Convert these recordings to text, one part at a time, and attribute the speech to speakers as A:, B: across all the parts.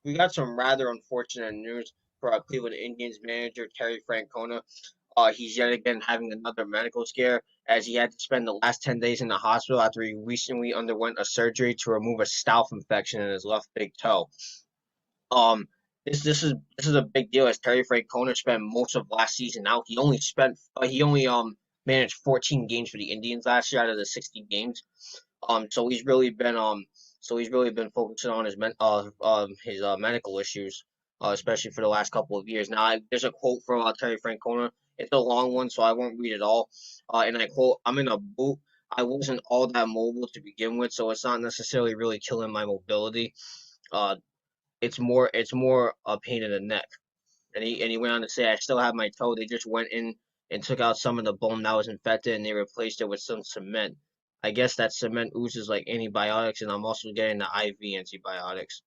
A: we got some rather unfortunate news for our Cleveland Indians manager Terry Francona. He's yet again having another medical scare as he had to spend the last 10 days in the hospital after he recently underwent a surgery to remove a staph infection in his left big toe. Um, this is a big deal as Terry Francona spent most of last season out. He only managed 14 games for the Indians last year out of the 60 games. So he's really been focusing on his medical issues, especially for the last couple of years. Now, there's a quote from Terry Francona. It's a long one, so I won't read it all. And I quote, "I'm in a boot. I wasn't all that mobile to begin with, so it's not necessarily really killing my mobility. Uh, it's more a pain in the neck." And he went on to say, "I still have my toe. They just went in and took out some of the bone that was infected, and they replaced it with some cement. I guess that cement oozes like antibiotics, and I'm also getting the IV antibiotics.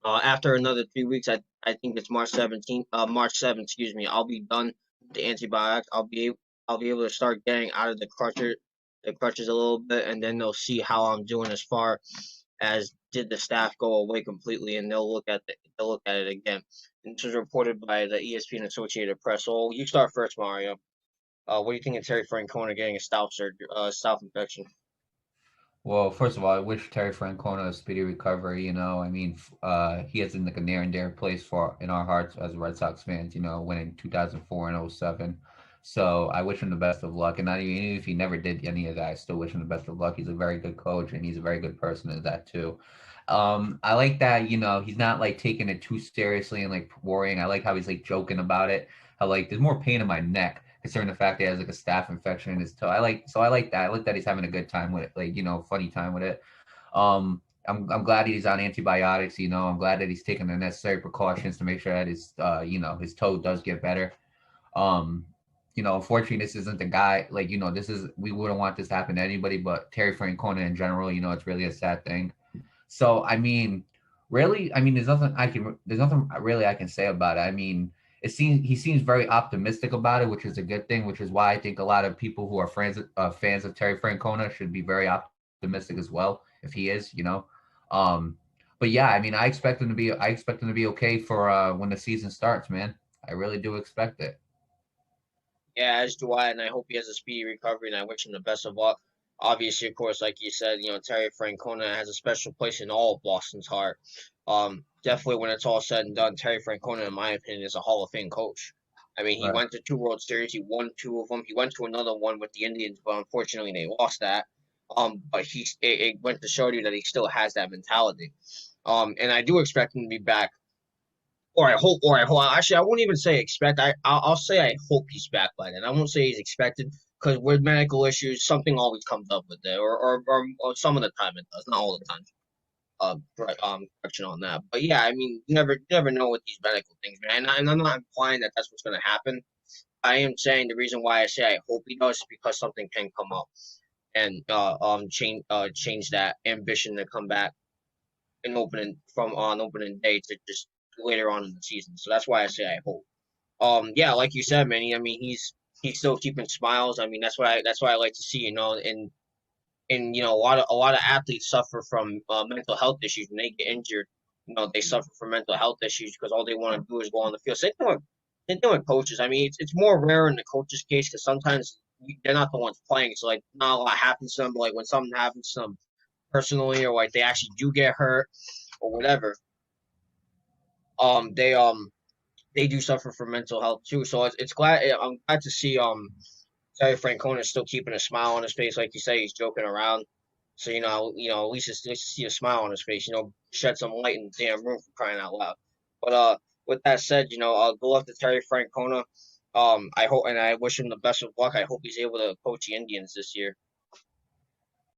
A: After another 3 weeks, I think it's March 7th, excuse me. I'll be done with the antibiotics. I'll be able to start getting out of the crutches a little bit, and then they'll see how I'm doing as far as did the staph go away completely, and they'll look at it again." And this was reported by the ESPN Associated Press. So you start first, Mario. What do you think of Terry Francona getting a staph infection?
B: Well, first of all, I wish Terry Francona a speedy recovery. I mean, he has in like a near and dear place for in our hearts as Red Sox fans. Winning 2004 and '07. So I wish him the best of luck. And not even if he never did any of that, I still wish him the best of luck. He's a very good coach, and he's a very good person at that too. I like that. He's not like taking it too seriously and like worrying. I like how he's like joking about it. How like there's more pain in my neck considering the fact that he has like a staph infection in his toe. I like that. I like that he's having a good time with it, like funny time with it. I'm glad he's on antibiotics. I'm glad that he's taking the necessary precautions to make sure that his toe does get better. Um, Unfortunately, this isn't the guy. Like this is we wouldn't want this to happen to anybody, but Terry Francona in general. It's really a sad thing. So I mean, really, I mean, there's nothing really I can say about it. I mean, he seems very optimistic about it, which is a good thing. Which is why I think a lot of people who are fans of Terry Francona should be very optimistic as well, if he is. Um, but yeah, I mean, I expect him to be okay for when the season starts, man. I really do expect it.
A: Yeah, as do I, and I hope he has a speedy recovery, and I wish him the best of luck. Obviously, of course, like you said, Terry Francona has a special place in all of Boston's heart. Definitely when it's all said and done, Terry Francona, in my opinion, is a Hall of Fame coach. I mean, he
B: Right.
A: went to two World Series, he won two of them. He went to another one with the Indians, but unfortunately they lost that. But it went to show you that he still has that mentality. And I do expect him to be back, or I hope. Actually, I won't even say expect. I'll say I hope he's back by then. I won't say he's expected because with medical issues, something always comes up with it, or some of the time it does, not all the time. Right, correction on that. But yeah, I mean, you never know with these medical things, man. And I'm not implying that that's what's going to happen. I am saying the reason why I say I hope he does is because something can come up and change that ambition to come back and opening from on opening day to just later on in the season. So that's why I say I hope. Yeah, like you said, man. I mean, he's still keeping smiles. I mean, that's what I like to see. And a lot of athletes suffer from mental health issues when they get injured. They suffer from mental health issues because all they want to do is go on the field. Same thing with coaches. I mean, it's more rare in the coaches' case because sometimes they're not the ones playing, so like not a lot happens to them. But like when something happens to them personally, or like they actually do get hurt or whatever, um, they um they do suffer from mental health too. So I'm glad to see Terry Francona is still keeping a smile on his face, like you say, he's joking around. So at least it's nice to see a smile on his face. Shed some light in the damn room for crying out loud. But with that said, good luck to Terry Francona. I hope and I wish him the best of luck. I hope he's able to coach the Indians this year.